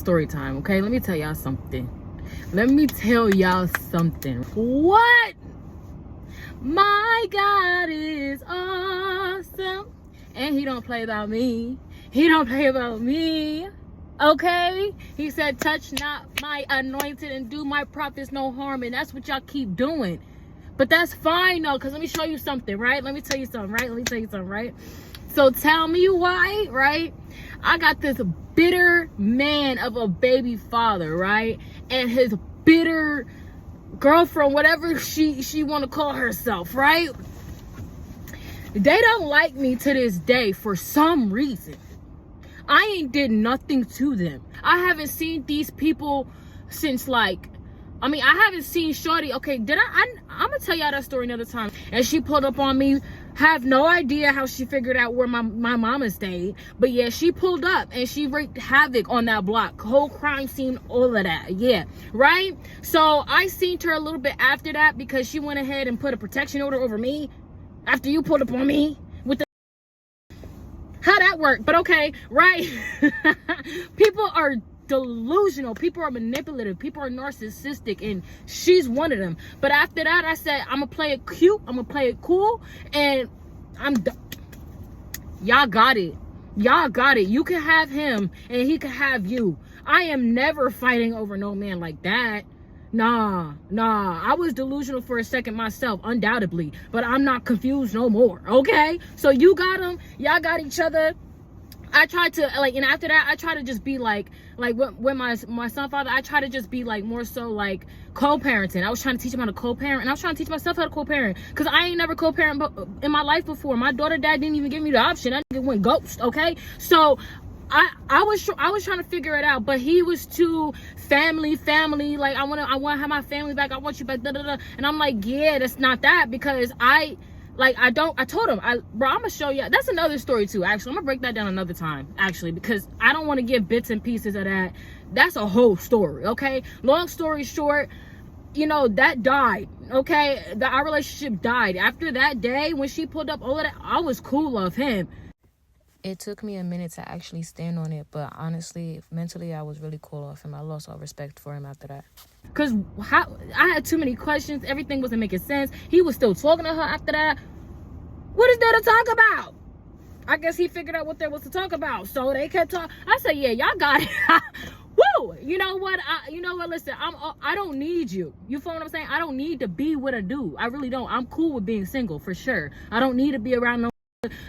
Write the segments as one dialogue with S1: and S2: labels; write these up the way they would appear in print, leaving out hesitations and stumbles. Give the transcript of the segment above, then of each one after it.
S1: story time, okay? Let me tell y'all something. What? My God is awesome. And he don't play about me. Okay? He said, touch not my anointed and do my prophets no harm. And that's what y'all keep doing. But that's fine, though, because let me show you something, right? Let me tell you something, right? So tell me why, right? I got this bitter man of a baby father, right? And his bitter girlfriend, whatever she want to call herself, right? They don't like me to this day for some reason. I ain't did nothing to them. I haven't seen these people since I haven't seen Shorty. Okay, I'm gonna tell y'all that story another time. And she pulled up on me. Have no idea how she figured out where my mama stayed. But yeah, she pulled up and she wreaked havoc on that block. Whole crime scene, all of that. Yeah, right? So I seen her a little bit after that because she went ahead and put a protection order over me after you pulled up on me with the... How that worked? But okay, right? People are delusional, people are manipulative, people are narcissistic, and she's one of them. But after that, I said, I'm gonna play it cute, I'm gonna play it cool, and y'all got it. You can have him and he can have you. I am never fighting over no man like that. Nah, I was delusional for a second myself, undoubtedly, but I'm not confused no more. Okay, so you got him, y'all got each other. I tried to and after that I tried to just be like when my son father, I tried to just be more so co-parenting. I was trying to teach him how to co-parent, and I was trying to teach myself how to co-parent, because I ain't never co-parent in my life before. My daughter dad didn't even give me the option. That nigga went ghost. Okay, so I was trying to figure it out, but he was too family. I want to have my family back. I want you back. And I'm like, yeah, that's not that, because I told him, bro, I'm gonna show you. That's another story too, actually. I'm gonna break that down another time, actually, because I don't want to give bits and pieces of that. That's a whole story, okay? Long story short, that died, okay? Our relationship died. After that day, when she pulled up all of that, I was cool of him.
S2: It took me a minute to actually stand on it, but honestly, mentally, I was really cool off him. I lost all respect for him after that.
S1: Because I had too many questions. Everything wasn't making sense. He was still talking to her after that. What is there to talk about? I guess he figured out what there was to talk about. So they kept talking. I said, yeah, y'all got it. Woo! You know what? Listen, I don't need you. You feel what I'm saying? I don't need to be with a dude. I really don't. I'm cool with being single, for sure. I don't need to be around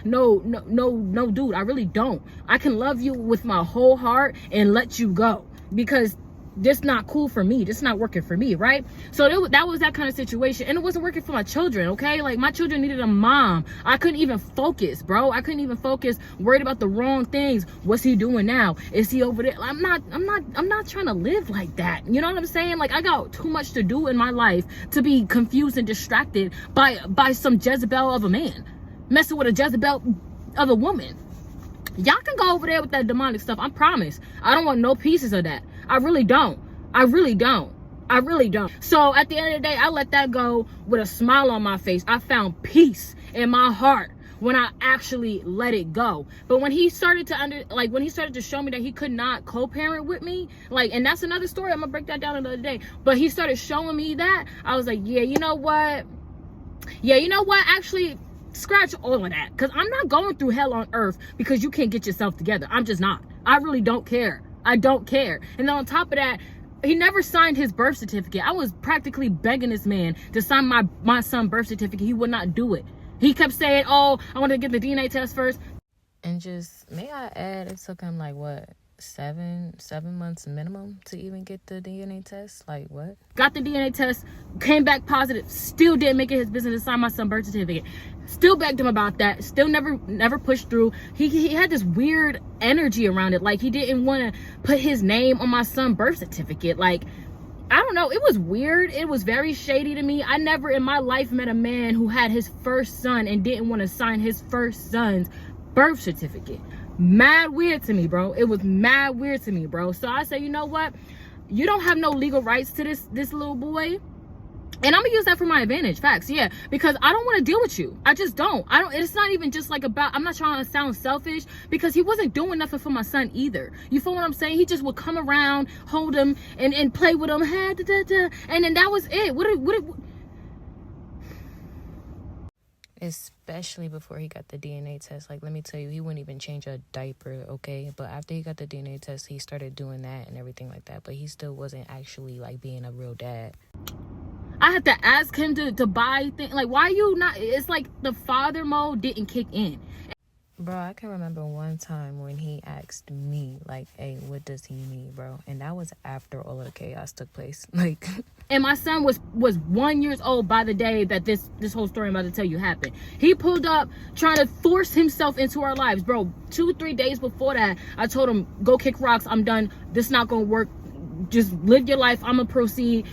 S1: no dude. I really don't. I can love you with my whole heart and let you go, because this not cool for me. This not working for me, right? So that was that kind of situation, and it wasn't working for my children. Okay, my children needed a mom. I couldn't even focus, bro. Worried about the wrong things. What's he doing now? Is he over there? I'm not trying to live like that. You know what I'm saying? I got too much to do in my life to be confused and distracted by some Jezebel of a man messing with a Jezebel of a woman. Y'all can go over there with that demonic stuff. I promise. I don't want no pieces of that. I really don't. So at the end of the day, I let that go with a smile on my face. I found peace in my heart when I actually let it go. But when he started to show me that he could not co-parent with me, and that's another story. I'm gonna break that down another day. But he started showing me that, I was like, yeah, you know what? Actually, scratch all of that, because I'm not going through hell on earth because you can't get yourself together. I'm just not. I really don't care. I don't care. And then on top of that, he never signed his birth certificate. I was practically begging this man to sign my son's birth certificate. He would not do it. He kept saying, oh, I want to get the DNA test first.
S2: And just, may I add, it took him 7 months minimum to even get the DNA test. What?
S1: Got the DNA test, came back positive, still didn't make it his business to sign my son's birth certificate. Still begged him about that, still never pushed through. He had this weird energy around it, he didn't want to put his name on my son's birth certificate. I don't know, it was weird. It was very shady to me. I never in my life met a man who had his first son and didn't want to sign his first son's birth certificate. Mad weird to me, bro. It was mad weird to me, bro. So I said, you know what? You don't have no legal rights to this little boy. And I'm gonna use that for my advantage. Facts, yeah. Because I don't want to deal with you. I just don't. It's not even just like about, I'm not trying to sound selfish, because he wasn't doing nothing for my son either. You feel what I'm saying? He just would come around, hold him, and play with him. And then that was it.
S2: Especially before he got the DNA test. Like, let me tell you, he wouldn't even change a diaper, okay? But after he got the DNA test, he started doing that and everything like that. But he still wasn't actually, like, being a real dad.
S1: I had to ask him to buy things. Like, why you not? It's like the father mode didn't kick in.
S2: Bro, I can remember one time when he asked me, like, hey, what does he need, bro? And that was after all of the chaos took place. Like,
S1: and my son was 1 year old by the day that this whole story I'm about to tell you happened. He pulled up trying to force himself into our lives, bro. 2-3 days before that, I told him, go kick rocks. I'm done. This not gonna work. Just live your life. I'm gonna proceed.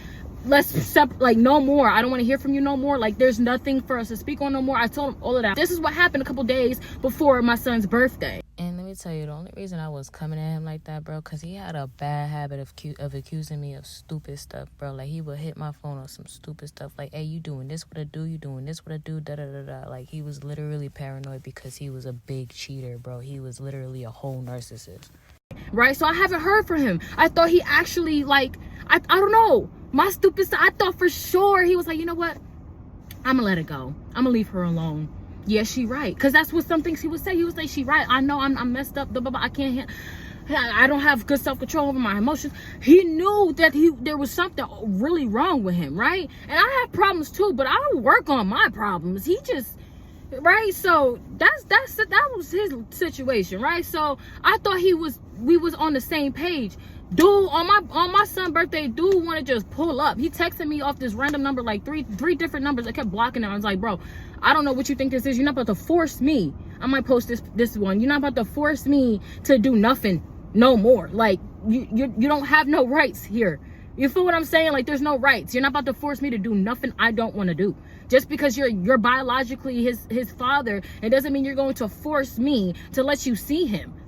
S1: Let's like, no more. I don't want to hear from you no more. Like, there's nothing for us to speak on no more. I told him all of that. This is what happened a couple days before my son's birthday.
S2: And let me tell you, the only reason I was coming at him like that, bro, because he had a bad habit of accusing me of stupid stuff, bro. Like, he would hit my phone on some stupid stuff. Like, hey, you doing this what I do? You doing this what I do? Da-da-da-da. Like, he was literally paranoid because he was a big cheater, bro. He was literally a whole narcissist. Right?
S1: So I haven't heard from him. I thought he actually, like, I don't know. My stupid stuff. I thought for sure he was like, you know what? I'm gonna let it go. I'm gonna leave her alone. Yeah, she right. Because that's what some things he would say. He would say, she right. I know I'm messed up. Blah, blah, blah. I don't have good self-control over my emotions. He knew that there was something really wrong with him, right? And I have problems too, but I don't work on my problems. He just, right? So that was his situation, right? So I thought we was on the same page. Dude, on my son's birthday, dude want to just pull up. He texted me off this random number, like three different numbers. I kept blocking him. I was like, bro, I don't know what you think this is. You're not about to force me. I might post this one. You're not about to force me to do nothing no more. Like, you don't have no rights here. You feel what I'm saying? Like, there's no rights. You're not about to force me to do nothing I don't want to do. Just because you're biologically his father, it doesn't mean you're going to force me to let you see him.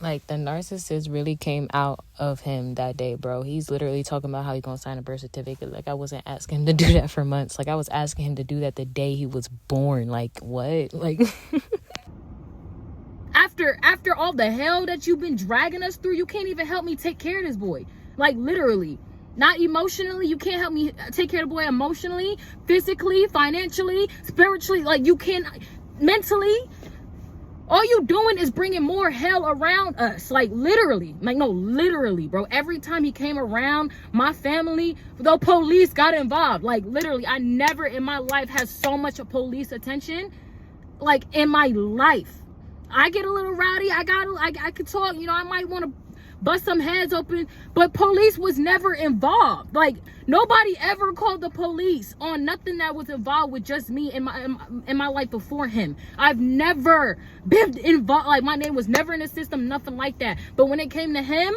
S2: Like, the narcissist really came out of him that day, bro. He's literally talking about how he's gonna sign a birth certificate. Like, I wasn't asking him to do that for months. Like, I was asking him to do that the day he was born. Like, what? Like,
S1: after all the hell that you've been dragging us through, you can't even help me take care of this boy. Like, literally. Not emotionally. You can't help me take care of the boy emotionally, physically, financially, spiritually. Like, you can't, mentally. All you doing is bringing more hell around us. Like, literally. Like, no, literally, bro. Every time he came around my family, the police got involved. Like, literally, I never in my life had so much police attention. Like, in my life. I get a little rowdy. I could talk. You know, I might want to bust some heads open. But police was never involved. Like, nobody ever called the police on nothing that was involved with just me in my life before him. I've never been involved. Like, my name was never in the system, nothing like that. But when it came to him,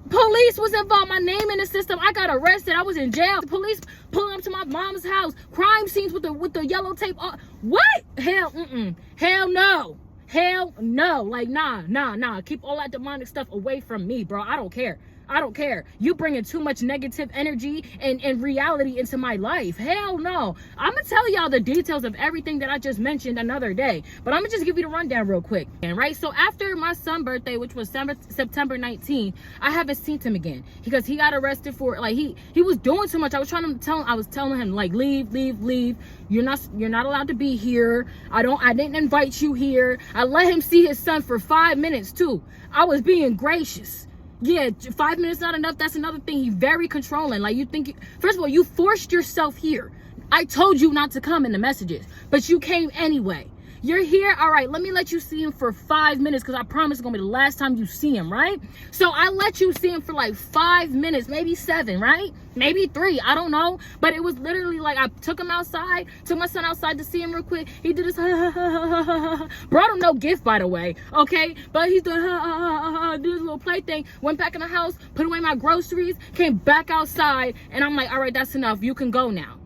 S1: police was involved. My name in the system. I got arrested. I was in jail. The police pulling up to my mom's house. Crime scenes with the yellow tape. What? Hell, hell no. Hell no. Like, nah. Keep all that demonic stuff away from me, bro. I don't care. You bringing too much negative energy and reality into my life. Hell no. I'm gonna tell y'all the details of everything that I just mentioned another day, but I'm gonna just give you the rundown real quick. And right, so after my son's birthday, which was September 19th, I haven't seen him again because he got arrested for, like, he was doing too much. I was telling him, like, leave. You're not allowed to be here. I didn't invite you here. I let him see his son for 5 minutes too. I was being gracious. Yeah, 5 minutes not enough. That's another thing. He's very controlling. Like, first of all, you forced yourself here. I told you not to come in the messages, but you came anyway. You're here. All right, let me let you see him for 5 minutes because I promise it's going to be the last time you see him, right? So I let you see him for like 5 minutes, maybe 7, right? Maybe 3. I don't know. But it was literally like I took him outside, took my son outside to see him real quick. He did his brought him no gift, by the way, okay? But he's doing did his little play thing, went back in the house, put away my groceries, came back outside, and I'm like, all right, that's enough. You can go now.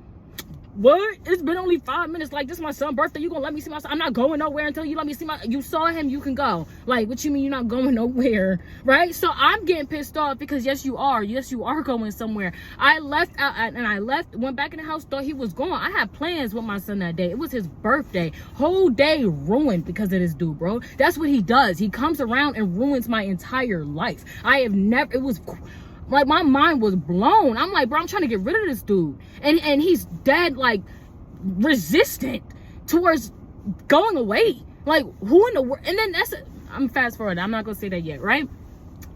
S1: what? It's been only 5 minutes. Like, this is my son's birthday. You gonna let me see my son? I'm not going nowhere until you let me see my... You saw him, you can go. Like, what you mean you're not going nowhere? Right? So I'm getting pissed off because yes, you are. Yes, you are going somewhere. I left out and I left, went back in the house, thought he was gone. I had plans with my son that day. It was his birthday. Whole day ruined because of this dude, bro. That's what he does. He comes around and ruins my entire life. I have never... It was... Like, my mind was blown. I'm like, bro, I'm trying to get rid of this dude. And he's dead, like, resistant towards going away. Like, who in the world? And then I'm fast forward. I'm not going to say that yet, right?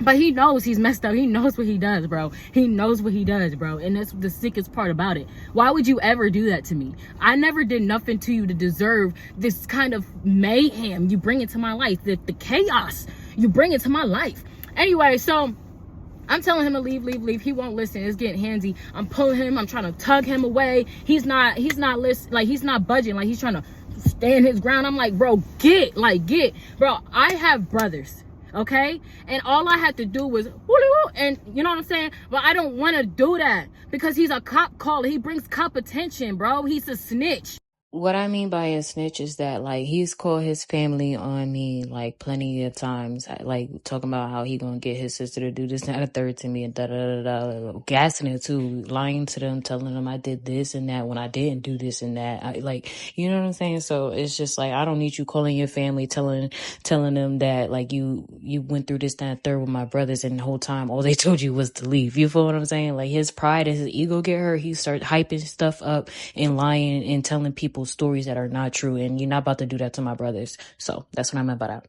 S1: But he knows he's messed up. He knows what he does, bro. He knows what he does, bro. And that's the sickest part about it. Why would you ever do that to me? I never did nothing to you to deserve this kind of mayhem you bring into my life. The chaos you bring into my life. Anyway, so... I'm telling him to leave. He won't listen. It's getting handsy. I'm pulling him. I'm trying to tug him away. He's not listening. Like, he's not budging. Like, he's trying to stand his ground. I'm like, bro, get. Bro, I have brothers, okay? And all I had to do was, and you know what I'm saying? But I don't want to do that because he's a cop caller. He brings cop attention, bro. He's a snitch.
S2: What I mean by a snitch is that, like, he's called his family on me, like, plenty of times, like, talking about how he gonna get his sister to do this and that, a third to me, and da-da-da-da, gassing it, too, lying to them, telling them I did this and that when I didn't do this and that, like, you know what I'm saying? So it's just, like, I don't need you calling your family, telling them that, like, you went through this, that, and third with my brothers, and the whole time, all they told you was to leave. You feel what I'm saying? Like, his pride and his ego get hurt, he start hyping stuff up and lying and telling people stories that are not true, and you're not about to do that to my brothers. So that's what I meant by that.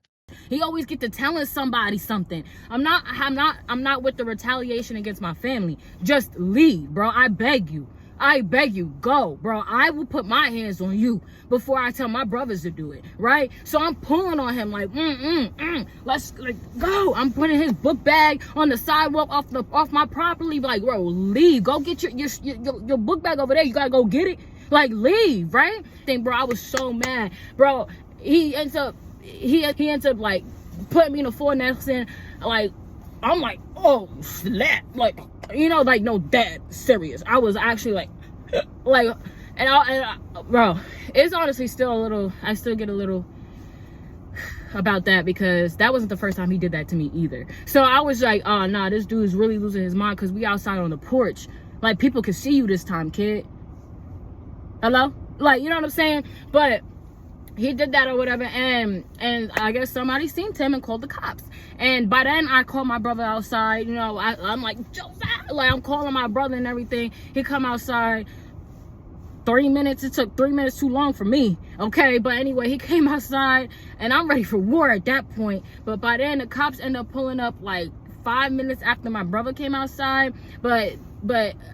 S1: He always get to telling somebody something. I'm not with the retaliation against my family. Just leave, bro. I beg you, go, bro. I will put my hands on you before I tell my brothers to do it, right? So I'm pulling on him like, let's, like, go. I'm putting his book bag on the sidewalk off my property, like, bro, leave. Go get your book bag over there. You gotta go get it. Like, leave, right? Bro, I was so mad, bro. He ends up like putting me in a full Nelson. Like, I'm like, oh slap, like, you know, like, no, that serious. I was actually like, bro, it's honestly still a little. I still get a little about that because that wasn't the first time he did that to me either. So I was like, oh nah, this dude's really losing his mind because we outside on the porch. Like, people can see you this time, kid. Hello? Like, you know what I'm saying? But he did that or whatever, and I guess somebody seen him and called the cops. And by then, I called my brother outside. You know, I'm like, Joseph! Like, I'm calling my brother and everything. He come outside. 3 minutes. It took 3 minutes too long for me. Okay, but anyway, he came outside, and I'm ready for war at that point. But by then, the cops end up pulling up like 5 minutes after my brother came outside. But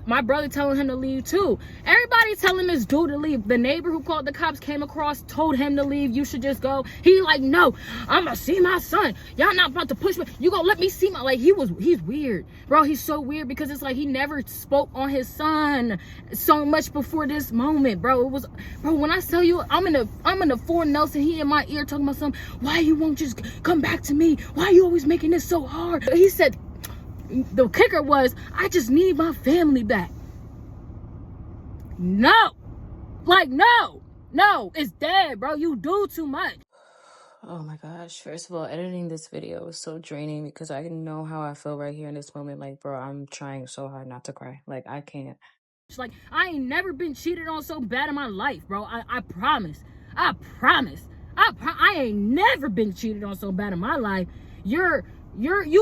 S1: my brother telling him to leave too. Everybody telling this dude to leave. The neighbor who called the cops came across, told him to leave. You should just go. He like, no, I'm gonna see my son. Y'all not about to push me. You gonna let me see my, like, he's weird, bro. He's so weird because it's like he never spoke on his son so much before this moment, bro. It was, bro, when I tell you, I'm in the Fort Nelson. He in my ear talking about something. Why you won't just come back to me? Why you always making this so hard? He said, the kicker was, I just need my family back. No, like, no, it's dead, bro. You do too much.
S2: Oh my gosh. First of all, editing this video was so draining because I know how I feel right here in this moment. Like, bro, I'm trying so hard not to cry. Like, I can't.
S1: Like, I ain't never been cheated on so bad in my life, bro. I promise. I ain't never been cheated on so bad in my life. You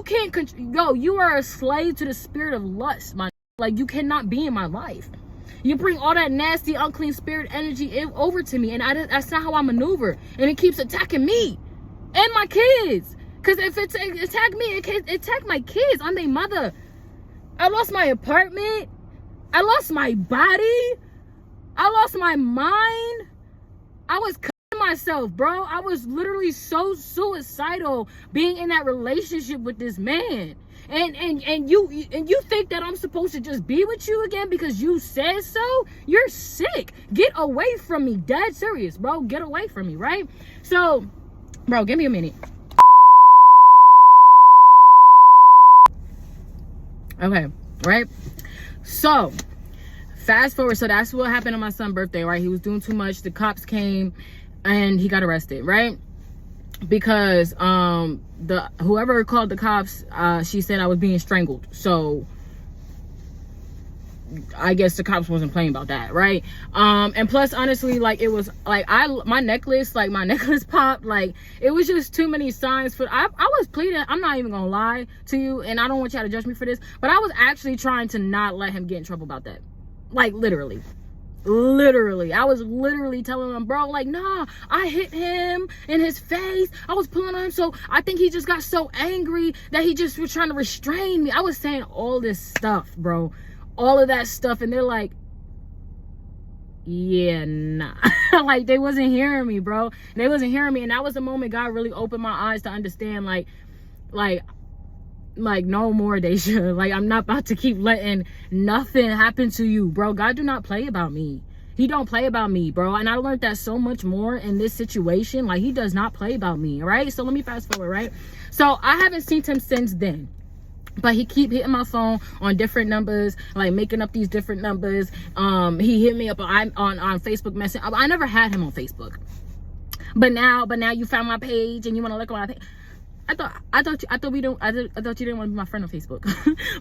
S1: can't you are a slave to the spirit of lust, my. Like, you cannot be in my life. You bring all that nasty, unclean spirit energy over to me, and that's not how I maneuver. And it keeps attacking me and my kids. Because if it attack me, it can attack my kids. I'm their mother. I lost my apartment. I lost my body. I lost my mind. I was myself, bro. I was literally so suicidal being in that relationship with this man. And you think that I'm supposed to just be with you again because you said so? You're sick. Get away from me. Dead serious, bro. Get away from me, right? So, bro, give me a minute. Okay, right? So, Fast forward, so that's what happened on my son's birthday, right? He was doing too much. The cops came and he got arrested, right? Because the whoever called the cops, she said I was being strangled. So I guess the cops wasn't playing about that, right? And plus, honestly, like, it was like my necklace popped. Like, it was just too many signs for I was pleading. I'm not even gonna lie to you, and I don't want y'all to judge me for this, but I was actually trying to not let him get in trouble about that. Like, literally I was literally telling him, bro, like, nah, I hit him in his face. I was pulling on him, so I think he just got so angry that he just was trying to restrain me. I was saying all this stuff, bro, all of that stuff, and they're like, yeah, nah. Like, they wasn't hearing me, bro. They wasn't hearing me, and that was the moment God really opened my eyes to understand, like no more, Deja. Like, I'm not about to keep letting nothing happen to you, bro. God do not play about me. He don't play about me, bro. And I learned that so much more in this situation. Like, he does not play about me, right? So let me fast forward, right? So I haven't seen him since then, but he keep hitting my phone on different numbers, like making up these different numbers. He hit me up on Facebook Messenger. I never had him on Facebook, but now you found my page and you want to look at my page. I thought you didn't want to be my friend on Facebook.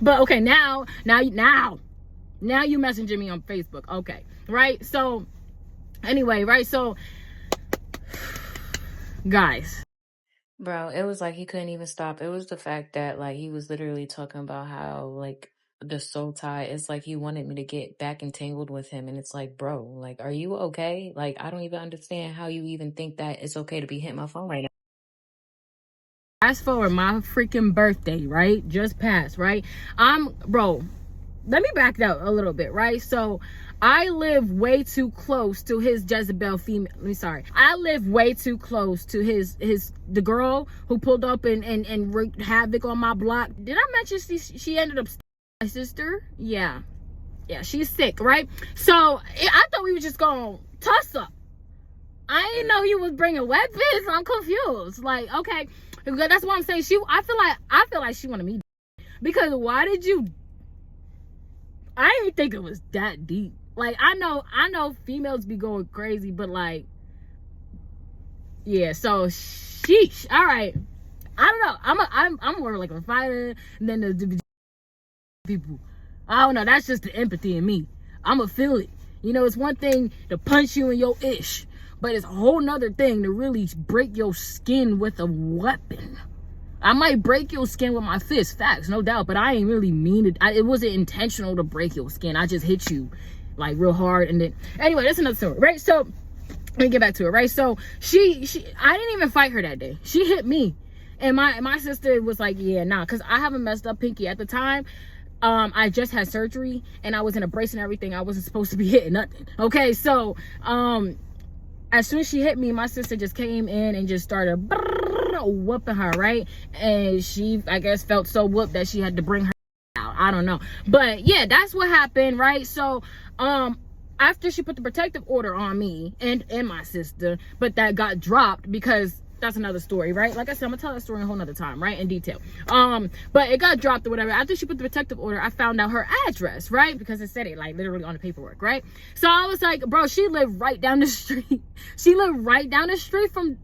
S1: But okay, now you messaging me on Facebook. Okay, right? So anyway, right? So guys,
S2: Bro, it was like he couldn't even stop. It was the fact that, like, he was literally talking about how, like, the soul tie, it's like he wanted me to get back entangled with him. And it's like, bro, like, are you okay? Like, I don't even understand how you even think that it's okay to be hitting my phone right now.
S1: fast forward, my freaking birthday, right? Just passed, right? Bro, let me back up a little bit, right? So I live way too close to his Jezebel female. I live way too close to the girl who pulled up and wreaked havoc on my block. Did I mention she ended up my sister? Yeah, she's sick, right? So I thought we were just gonna tuss up. I didn't know you was bringing weapons. I'm confused. Like, okay, that's what I'm saying. I feel like she wanted me, because why did you? I didn't think it was that deep. Like, I know females be going crazy, but like, yeah. So sheesh. All right. I don't know. I'm more like a fighter than the people. I don't know. That's just the empathy in me. I'ma feel it. You know, it's one thing to punch you in your ish, but it's a whole nother thing to really break your skin with a weapon. I might break your skin with my fist, facts, no doubt, but I ain't really mean it. It wasn't intentional to break your skin. I just hit you like real hard, and then anyway, that's another story, right? So let me get back to it, right? So she I didn't even fight her that day. She hit me, and my sister was like, yeah, nah, because I have a messed up pinky at the time. I just had surgery and I was in a brace and everything. I wasn't supposed to be hitting nothing. Okay, so as soon as she hit me, my sister just came in and just started whooping her, right? And she, I guess, felt so whooped that she had to bring her out. I don't know, but yeah, that's what happened, right? So after she put the protective order on me and my sister, but that got dropped because that's another story, right? Like I said, I'm gonna tell that story a whole nother time, right, in detail. But it got dropped or whatever. After she put the protective order, I found out her address, right? Because it said it like literally on the paperwork, right? So I was like, bro, she lived right down the street. She lived right down the street from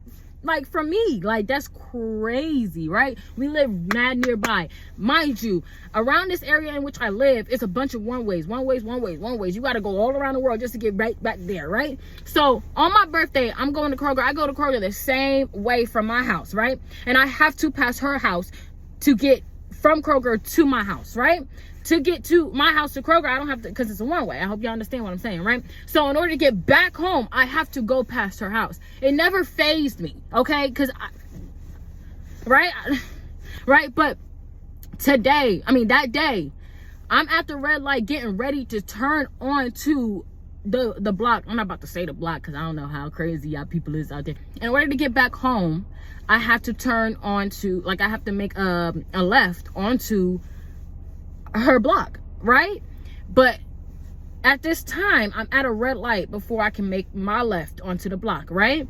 S1: me. Like, that's crazy, right? We live mad nearby. Mind you, around this area in which I live, it's a bunch of one ways. You got to go all around the world just to get right back there, right? So on my birthday, I'm going to Kroger. I go to Kroger the same way from my house, right? And I have to pass her house to get from Kroger to my house, right? To get to my house to Kroger, I don't have to, because it's a one way. I hope you understand what I'm saying, right? So in order to get back home, I have to go past her house. It never fazed me, okay? Because right? But that day, I'm at the red light getting ready to turn on to the block. I'm not about to say the block because I don't know how crazy y'all people is out there. In order to get back home, I have to turn on to, like, I have to make a left onto her block, right? But at this time, I'm at a red light before I can make my left onto the block, right?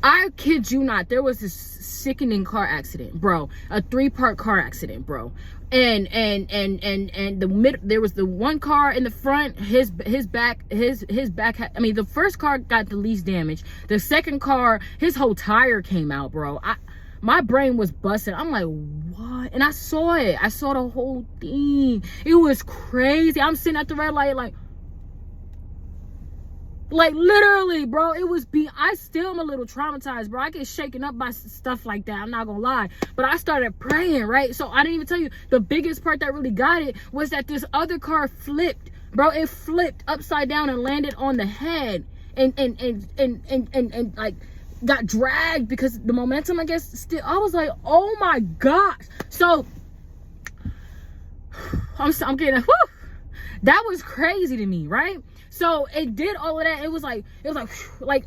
S1: I kid you not, there was this sickening car accident, bro. A 3-part car accident, bro. And there was the one car in the front, his back, the first car got the least damage. The second car, his whole tire came out, bro. My brain was busted. I'm like, what? And I saw it. I saw the whole thing. It was crazy. I'm sitting at the red light like literally, bro. It was I still am a little traumatized, bro. I get shaken up by stuff like that. I'm not gonna lie. But I started praying, right? So I didn't even tell you, the biggest part that really got it was that this other car flipped, bro. It flipped upside down and landed on the head and like got dragged because the momentum, I guess, still. I was like, oh my gosh. So I'm getting whew, that was crazy to me, right? So it did all of that. It was like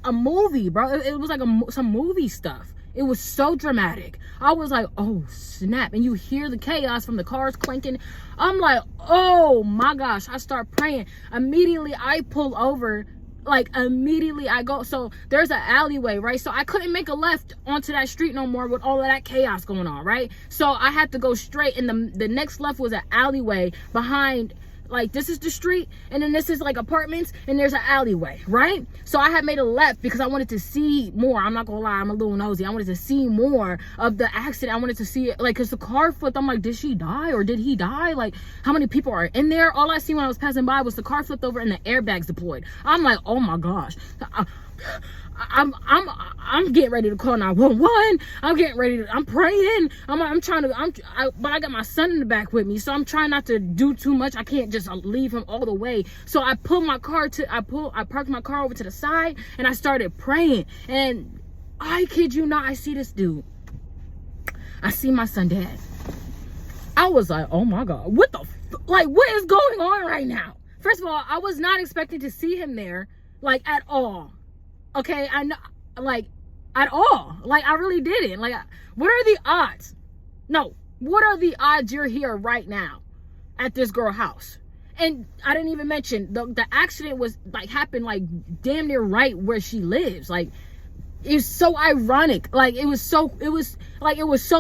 S1: a movie, bro. It was like some movie stuff. It was so dramatic. I was like, oh snap. And you hear the chaos from the cars clanking. I'm like, oh my gosh. I start praying. Immediately I pull over. Like immediately I go. So there's an alleyway, right? So I couldn't make a left onto that street no more with all of that chaos going on, right? So I had to go straight, and the next left was an alleyway behind. Like, this is the street, and then this is like apartments, and there's an alleyway, right? So I had made a left because I wanted to see more. I'm not gonna lie, I'm a little nosy. I wanted to see more of the accident. I wanted to see it, like, because the car flipped. I'm like, did she die or did he die? Like, how many people are in there? All I seen when I was passing by was the car flipped over and the airbags deployed. I'm like, oh my gosh. I'm getting ready to call 911. I'm praying. But I got my son in the back with me, so I'm trying not to do too much. I can't just leave him all the way. So I parked my car over to the side, and I started praying. And I kid you not, I see this dude. I see my son dead. I was like, oh my God, what is going on right now? First of all, I was not expecting to see him there, like, at all. Okay, I know, like, at all. Like, I really didn't. Like, what are the odds? No, what are the odds you're here right now at this girl's house? And I didn't even mention the accident was like happened like damn near right where she lives. Like, it's so ironic. Like, it was so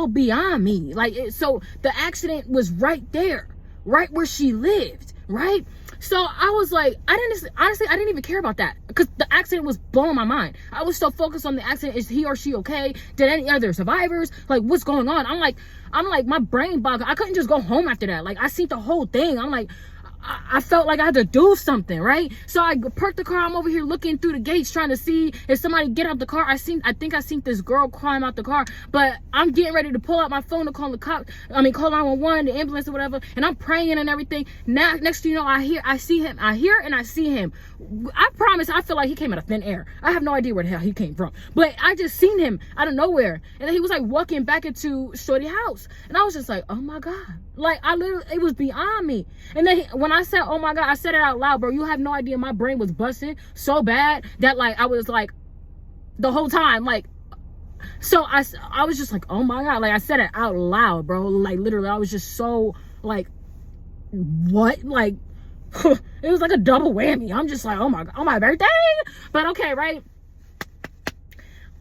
S1: beyond me. Like, so the accident was right there, right where she lived, right? So I was like, honestly, I didn't even care about that because the accident was blowing my mind. I was so focused on the accident. Is he or she okay? Did any other survivors? Like, what's going on? I'm like, my brain boggled. I couldn't just go home after that. Like, I seen the whole thing. I'm like, I felt like I had to do something, right? So I parked the car. I'm over here looking through the gates trying to see if somebody get out the car. I think I seen this girl climb out the car, but I'm getting ready to pull out my phone to call the cop. Call 911, the ambulance or whatever. And I'm praying and everything. Now, next thing you know, I hear and I see him. I promise, I feel like he came out of thin air. I have no idea where the hell he came from, but I just seen him out of nowhere. And then he was like walking back into Shorty's house. And I was just like, oh my God. Like, it was beyond me. And then when I said, oh my God, I said it out loud, bro. You have no idea. My brain was busting so bad that, like, I was like, the whole time, like, so I was just like, oh my God. Like, I said it out loud, bro. Like, literally, I was just so, like, what? Like, it was like a double whammy. I'm just like, oh my God, on my birthday? But okay, right?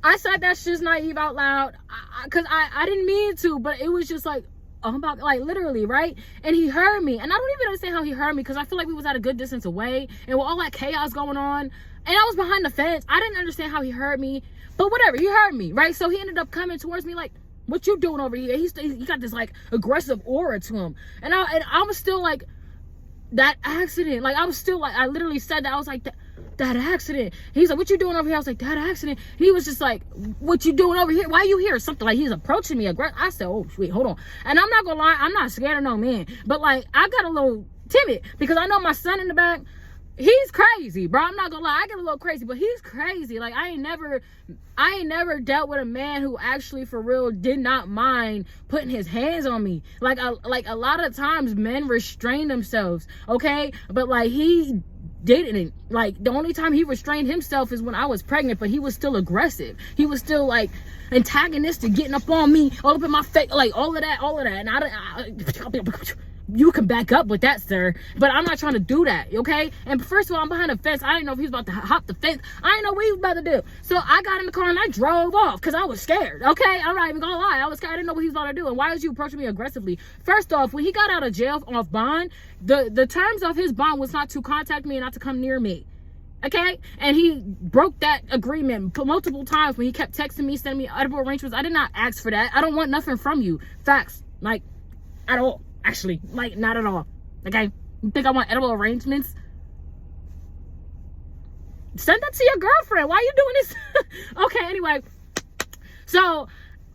S1: I said that shit's naive out loud because I didn't mean to, but it was just like, oh my, like, literally, right? And he heard me, and I don't even understand how he heard me because I feel like we was at a good distance away, and with all that chaos going on, and I was behind the fence. I didn't understand how he heard me, but whatever, he heard me, right? So he ended up coming towards me like, what you doing over here? He got this like aggressive aura to him, and I was still like, that accident, like, I was still like, I literally said that. I was like, that accident. He's like, what you doing over here? I was like, that accident. He was just like, what you doing over here? Why are you here? Something like he's approaching me aggressive. I said, oh sweet, hold on. And I'm not gonna lie, I'm not scared of no man, but like, I got a little timid because I know my son in the back, he's crazy, bro. I'm not gonna lie, I get a little crazy, but he's crazy. Like, I ain't never dealt with a man who actually for real did not mind putting his hands on me. Like a lot of times men restrain themselves, okay? But like, he didn't. Like, the only time he restrained himself is when I was pregnant, but he was still aggressive. He was still like antagonistic, getting up on me, all up in my face, like all of that. And you can back up with that, sir. But I'm not trying to do that, okay? And first of all, I'm behind the fence. I didn't know if he was about to hop the fence. I didn't know what he was about to do. So I got in the car and I drove off because I was scared, okay? I'm not even gonna lie. I was scared. I didn't know what he was about to do. And why is you approaching me aggressively? First off, when he got out of jail off bond, the terms of his bond was not to contact me and not to come near me. Okay, and he broke that agreement multiple times when he kept texting me, sending me edible arrangements. I did not ask for that. I don't want nothing from you. Facts, like, at all. Actually, like, not at all. Okay, you think I want edible arrangements? Send that to your girlfriend. Why are you doing this? Okay, anyway, so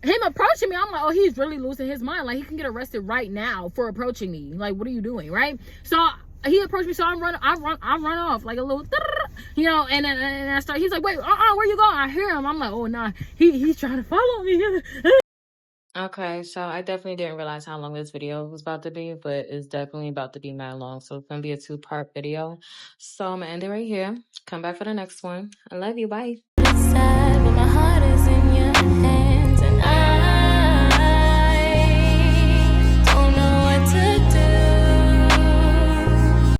S1: him approaching me, I'm like, oh, he's really losing his mind. Like, he can get arrested right now for approaching me. Like, what are you doing, right? So he approached me, so I run off like a little, you know, and I start. He's like, wait, where you going? I hear him. I'm like, oh nah, he's trying to follow me.
S2: Okay, so I definitely didn't realize how long this video was about to be, but it's definitely about to be mad long. So it's gonna be a 2-part video. So I'm gonna end it right here. Come back for the next one. I love you. Bye.